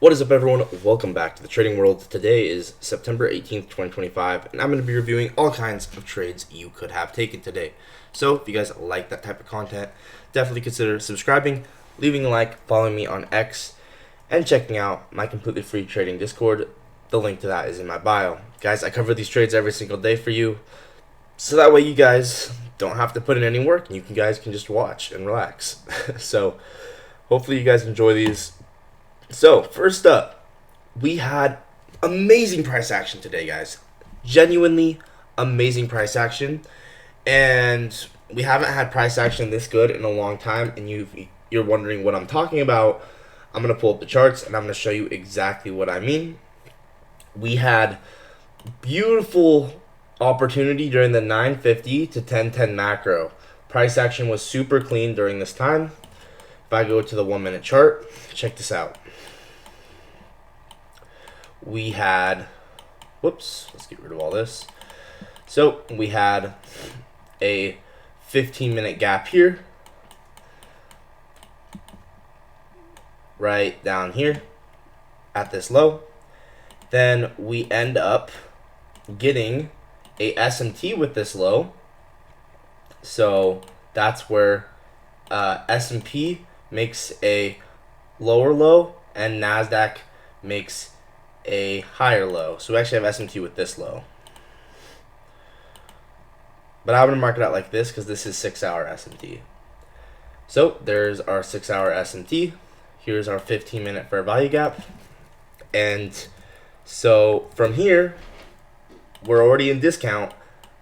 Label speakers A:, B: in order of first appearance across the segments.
A: What is up, everyone? Welcome back to the trading world. Today is September 18th, 2025, and I'm going to be reviewing all kinds of trades you could have taken today. So if you guys like that type of content, definitely consider subscribing, leaving a like, following me on X, and checking out my completely free trading Discord. The link to that is in my bio. Guys, I cover these trades every single day for you, so that way you guys don't have to put in any work, and you guys can just watch and relax. So hopefully you guys enjoy these. So, first up, we had amazing price action today, guys. Genuinely amazing price action. And we haven't had price action this good in a long time, and you're wondering what I'm talking about. I'm going to pull up the charts, and I'm going to show you exactly what I mean. We had beautiful opportunity during the 950 to 1010 macro. Price action was super clean during this time. If I go to the 1 minute chart, check this out. We had, let's get rid of all this. So we had a 15-minute gap here, right down here at this low. Then we end up getting a SMT with this low. So that's where S&P makes a lower low and NASDAQ makes a higher low. So we actually have S&T with this low. But I'm going to mark it out like this because this is 6-hour S&T. So there's our 6-hour S&T. Here's our 15-minute fair value gap. And so from here, we're already in discount.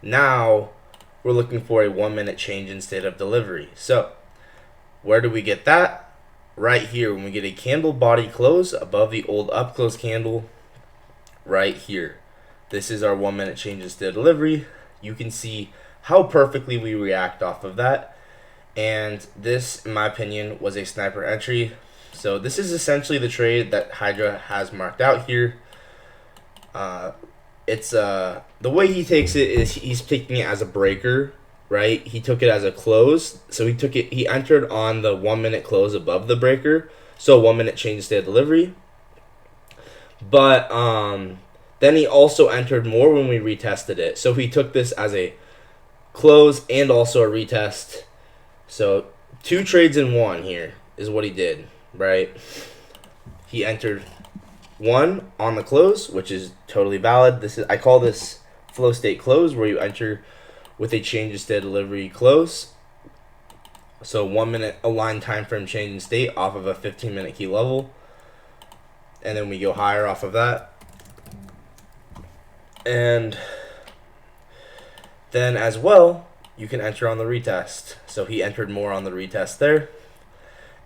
A: Now we're looking for a 1 minute change in state of delivery. So where do we get that? Right here, when we get a candle body close above the old up close candle right here. This is our 1 minute change in state of delivery. You can see how perfectly we react off of that. And this, in my opinion, was a sniper entry. So this is essentially the trade that Hydra has marked out here. It's the way he takes it is he's taking it as a breaker. Right, he took it as a close, so he entered on the 1 minute close above the breaker, so 1 minute change in state of delivery. But then he also entered more when we retested it, so he took this as a close and also a retest. So 2 trades in 1 here is what he did, right? He entered 1 on the close, which is totally valid. I call this flow state close, where you enter with a change in state of delivery close. So 1 minute aligned time frame change in state off of a 15-minute key level. And then we go higher off of that. And then as well, you can enter on the retest. So he entered more on the retest there.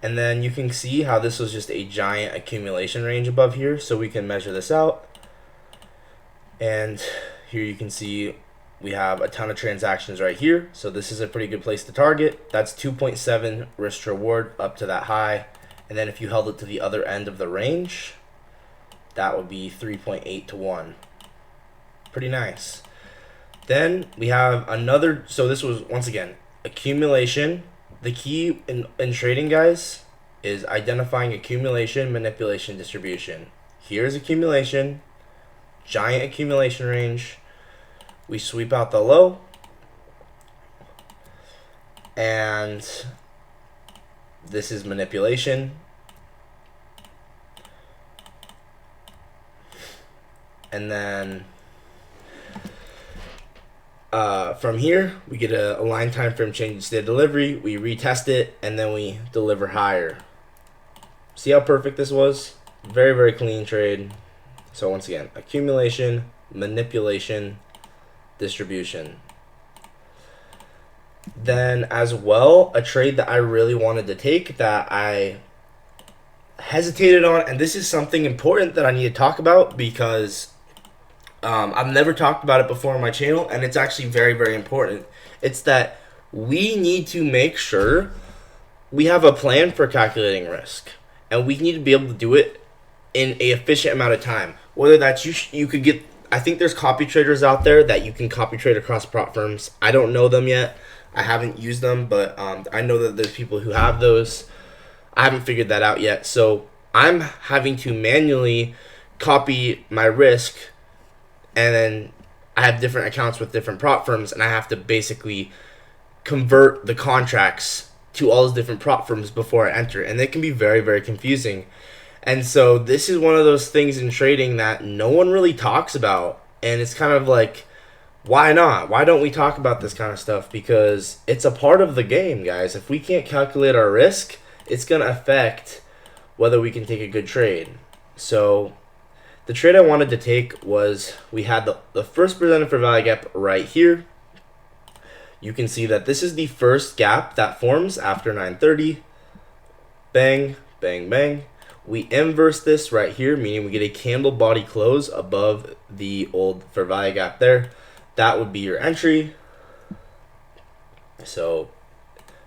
A: And then you can see how this was just a giant accumulation range above here. So we can measure this out. And here you can see we have a ton of transactions right here. So this is a pretty good place to target. That's 2.7 risk to reward up to that high. And then if you held it to the other end of the range, that would be 3.8 to 1. Pretty nice. Then we have another, so this was, once again, accumulation. The key in trading, guys, is identifying accumulation, manipulation, distribution. Here's accumulation, giant accumulation range. We sweep out the low, and this is manipulation. And then from here, we get a line time frame change in state of delivery. We retest it, and then we deliver higher. See how perfect this was? Very, very clean trade. So once again, accumulation, manipulation, distribution. Then as well, a trade that I really wanted to take that I hesitated on, and this is something important that I need to talk about because I've never talked about it before on my channel, and it's actually very, very important. It's that we need to make sure we have a plan for calculating risk, and we need to be able to do it in a efficient amount of time. Whether that's you could get, I think there's copy traders out there that you can copy trade across prop firms. I don't know them yet. I haven't used them, but I know that there's people who have those. I haven't figured that out yet. So I'm having to manually copy my risk, and then I have different accounts with different prop firms, and I have to basically convert the contracts to all those different prop firms before I enter, and it can be very, very confusing. And so this is one of those things in trading that no one really talks about, and it's kind of like, why not? Why don't we talk about this kind of stuff? Because it's a part of the game, guys. If we can't calculate our risk, it's going to affect whether we can take a good trade. So the trade I wanted to take was, we had the first presented for value gap right here. You can see that this is the first gap that forms after 930. Bang, bang, bang. We inverse this right here, meaning we get a candle body close above the old fair value gap there. That would be your entry. So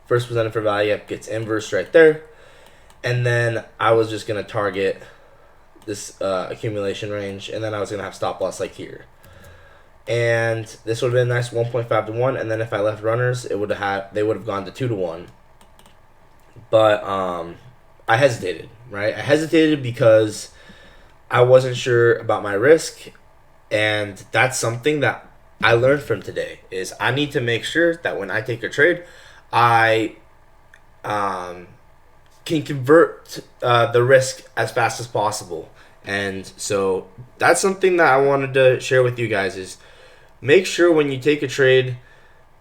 A: first presented fair value gap gets inversed right there. And then I was just going to target this accumulation range, and then I was going to have stop loss like here. And this would have been a nice 1.5 to 1, and then if I left runners, they would have gone to 2 to 1. But I hesitated, right? I hesitated because I wasn't sure about my risk, and that's something that I learned from today, is I need to make sure that when I take a trade, I can convert the risk as fast as possible. And so that's something that I wanted to share with you guys, is make sure when you take a trade,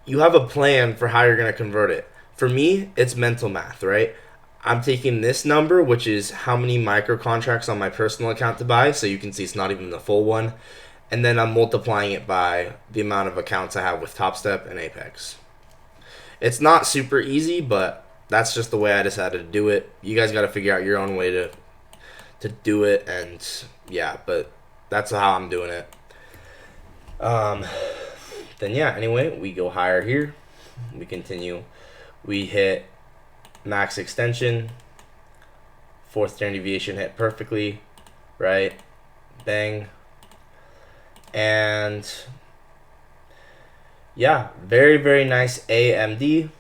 A: you have a plan for how you're going to convert it. For me, it's mental math, right? I'm taking this number, which is how many micro contracts on my personal account to buy. So you can see it's not even the full one. And then I'm multiplying it by the amount of accounts I have with Top Step and Apex. It's not super easy, but that's just the way I decided to do it. You guys got to figure out your own way to do it, and yeah, but that's how I'm doing it. Then yeah, anyway, we go higher here. We continue. We hit max extension. Fourth standard deviation hit perfectly, right? Bang. And yeah, very, very nice AMD.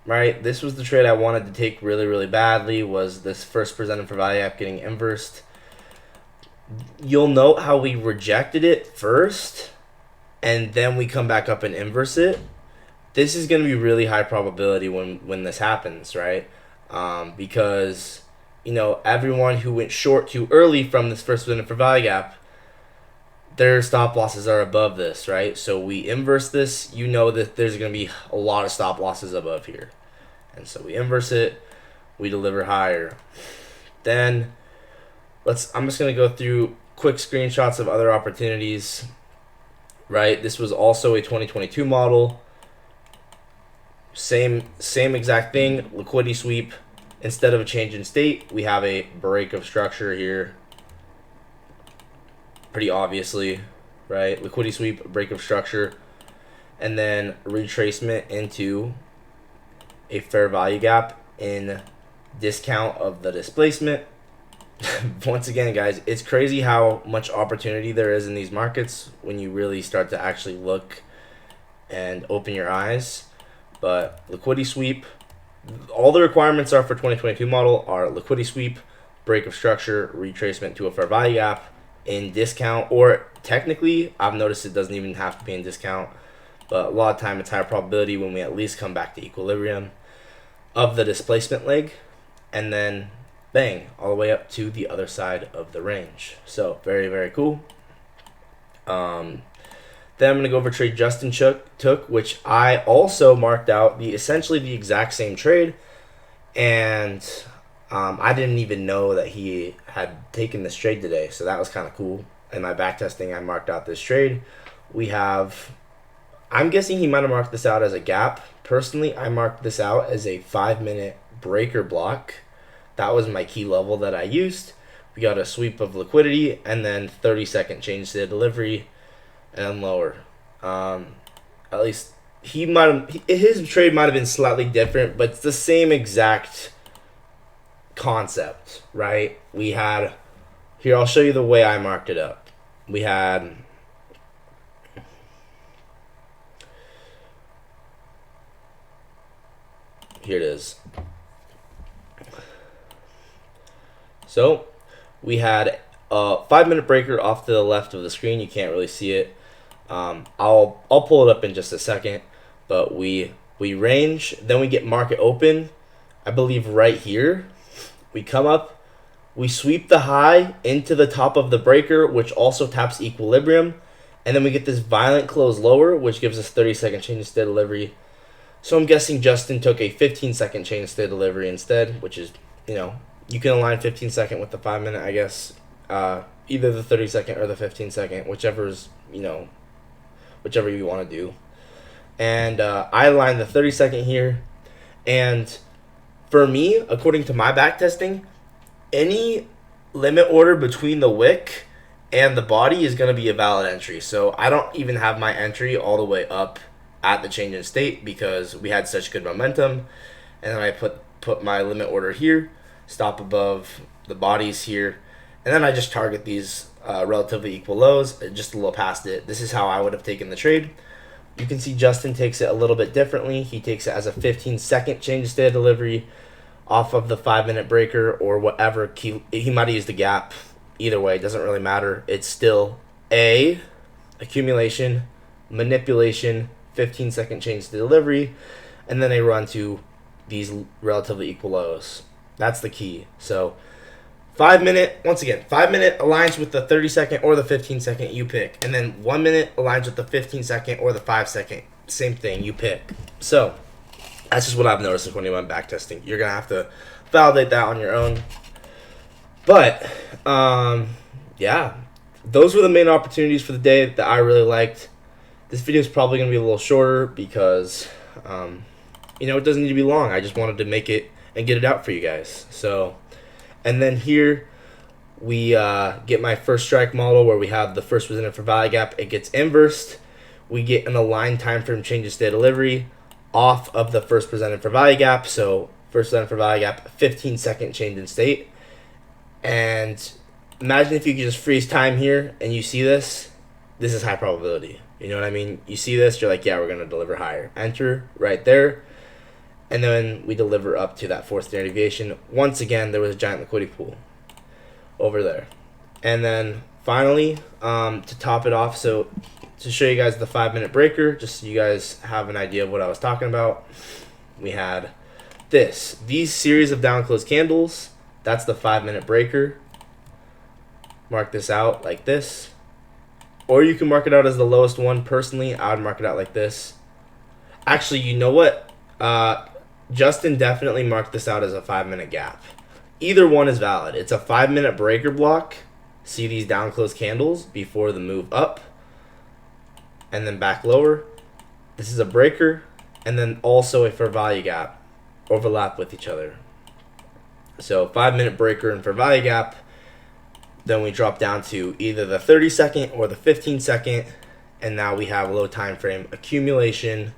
A: Right, this was the trade I wanted to take really, really badly, was this first presented for value app getting inversed. You'll note how we rejected it first, and then we come back up and inverse it. This is going to be really high probability when this happens, right? Because, you know, everyone who went short too early from this first presented for value gap, their stop losses are above this, right? So we inverse this, you know that there's going to be a lot of stop losses above here. And so we inverse it, we deliver higher. Then I'm just going to go through quick screenshots of other opportunities, right? This was also a 2022 model. Same exact thing, liquidity sweep. Instead of a change in state, we have a break of structure here. Pretty obviously, right? Liquidity sweep, break of structure, and then retracement into a fair value gap in discount of the displacement. Once again, guys, it's crazy how much opportunity there is in these markets when you really start to actually look and open your eyes. But liquidity sweep, all the requirements are for 2022 model are liquidity sweep, break of structure, retracement to a fair value gap in discount, or technically I've noticed it doesn't even have to be in discount, but a lot of time it's higher probability when we at least come back to equilibrium of the displacement leg, and then bang, all the way up to the other side of the range. So very, very cool. Then I'm going to go over trade Justin took, which I also marked out essentially the exact same trade, and I didn't even know that he had taken this trade today, so that was kind of cool. In my back testing, I marked out this trade. I'm guessing he might have marked this out as a gap. Personally, I marked this out as a 5-minute breaker block. That was my key level that I used. We got a sweep of liquidity, and then 30-second change to the delivery, and lower. At least his trade might have been slightly different, but it's the same exact concept, right? We had here, I'll show you the way I marked it up. We had here it is. So we had a 5-minute breaker off to the left of the screen. You can't really see it. I'll pull it up in just a second. But we range, then we get market open. I believe right here. We come up, we sweep the high into the top of the breaker, which also taps equilibrium. And then we get this violent close lower, which gives us 30-second change of state delivery. So I'm guessing Justin took a 15-second change of state delivery instead, which is, you can align 15-second with the 5-minute, I guess. Either the 30-second or the 15-second, whichever you want to do. And I aligned the 30-second here. And for me, according to my back testing, any limit order between the wick and the body is going to be a valid entry. So I don't even have my entry all the way up at the change in state because we had such good momentum. And then I put my limit order here, stop above the bodies here, and then I just target these relatively equal lows, just a little past it. This is how I would have taken the trade. You can see Justin takes it a little bit differently. He takes it as a 15-second change of state of delivery off of the 5-minute breaker or whatever. He might have used the gap. Either way, it doesn't really matter. It's still a accumulation, manipulation, 15-second change to delivery, and then they run to these relatively equal lows. That's the key. So 5-minute, once again, 5-minute aligns with the 30-second or the 15-second, you pick. And then 1 minute aligns with the 15-second or the 5-second. Same thing, you pick. So that's just what I've noticed when you went back testing. You're going to have to validate that on your own. But, yeah, those were the main opportunities for the day that I really liked. This video is probably going to be a little shorter because, it doesn't need to be long. I just wanted to make it and get it out for you guys. So, and then here we get my first strike model where we have the first presented for value gap. It gets inversed. We get an aligned time frame change of state delivery off of the first presented for value gap. So first presented for value gap, 15-second change in state. And imagine if you could just freeze time here and you see this. This is high probability. You know what I mean? You see this, you're like, yeah, we're going to deliver higher. Enter right there. And then we deliver up to that fourth standard deviation. Once again, there was a giant liquidity pool over there. And then finally, to top it off, so to show you guys the 5-minute breaker, just so you guys have an idea of what I was talking about, we had these series of down close candles. That's the 5-minute breaker. Mark this out like this. Or you can mark it out as the lowest one. Personally, I would mark it out like this. Actually, you know what? Justin definitely marked this out as a 5-minute gap. Either one is valid. It's a 5-minute breaker block. See these down close candles before the move up and then back lower. This is a breaker and then also a fair value gap overlap with each other. So 5-minute breaker and fair value gap. Then we drop down to either the 30-second or the 15-second, and now we have low time frame accumulation,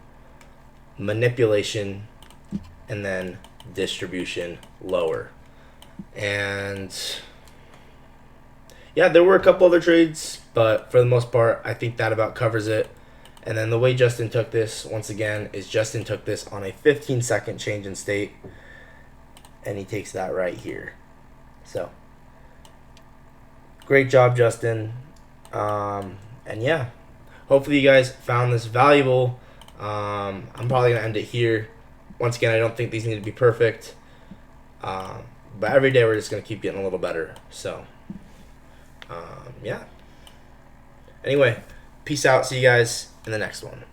A: manipulation, and then distribution lower. And yeah, there were a couple other trades, but for the most part, I think that about covers it. And then the way Justin took this, once again, is Justin took this on a 15-second change in state, and he takes that right here. So great job, Justin. And yeah, hopefully you guys found this valuable. I'm probably going to end it here. Once again, I don't think these need to be perfect. But every day we're just going to keep getting a little better. So, yeah. Anyway, peace out. See you guys in the next one.